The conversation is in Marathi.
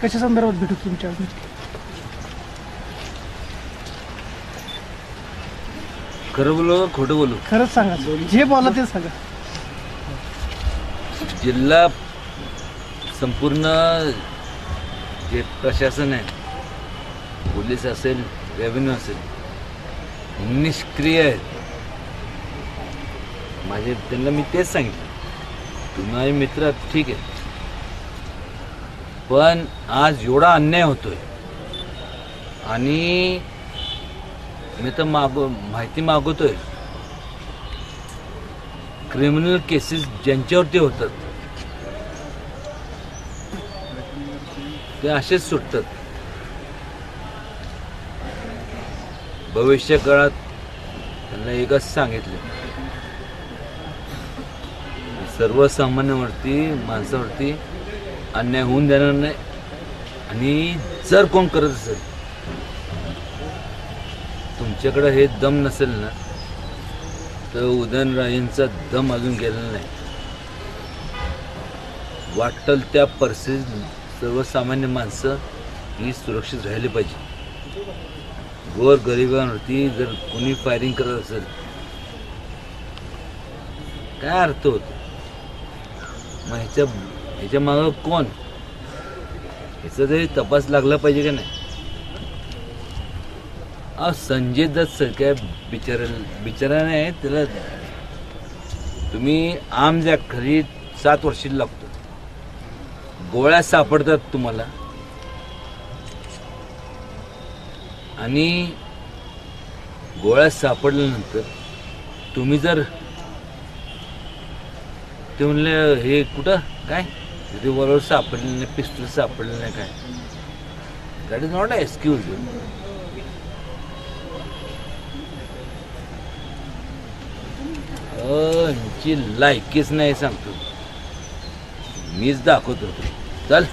कशा संदर्भात भेटू तुमच्या? खरं बोलू का खोटं बोलू? खरंच सांगा, जे बोला ते सांगा. जिल्हा संपूर्ण जे प्रशासन आहे, पोलीस असेल, रेव्हेन्यू असेल, निष्क्रिय आहेत. माझे त्यांना मी तेच सांगितलं, तुम्ही माझे मित्र आहात, ठीक आहे, पण आज एवढा अन्याय होतोय आणि मी तर माहिती मागवतोय. क्रिमिनल केसेस ज्यांच्यावरती होतात ते असेच सुटतात. भविष्य काळात त्यांना एकच सांगितलं, सर्वसामान्यावरती, माणसावरती अन्याय होऊन देणार नाही. आणि जर कोण करत असेल, तुमच्याकडे हे दम नसेल ना, तर उदयनराजेंचा दम अजून गेलेला नाही. वाटेल त्या परिस्थितीत सर्वसामान्य माणसं ही सुरक्षित राहिली पाहिजे. गोर गरिबांवरती जर कोणी फायरिंग करत असेल, काय अर्थ होतो? मग ह्याच्या मागं कोण? ह्याचा तरी तपास लागला पाहिजे का नाही? संजय दत्त सर काय बिचारा नाही, त्याला तुम्ही आर्म्स ॲक्ट खाली 7 वर्ष लागतो. गोळ्या सापडतात तुम्हाला, आणि गोळ्या सापडल्यानंतर तुम्ही जर ते म्हणले हे कुठं काय रिव्हॉल्वर सापडलेलं नाही, पिस्टल सापडलेलं नाही, काय, that is not a excuse. ची लायकीच नाही सांगतो, मीच दाखवतो. चल.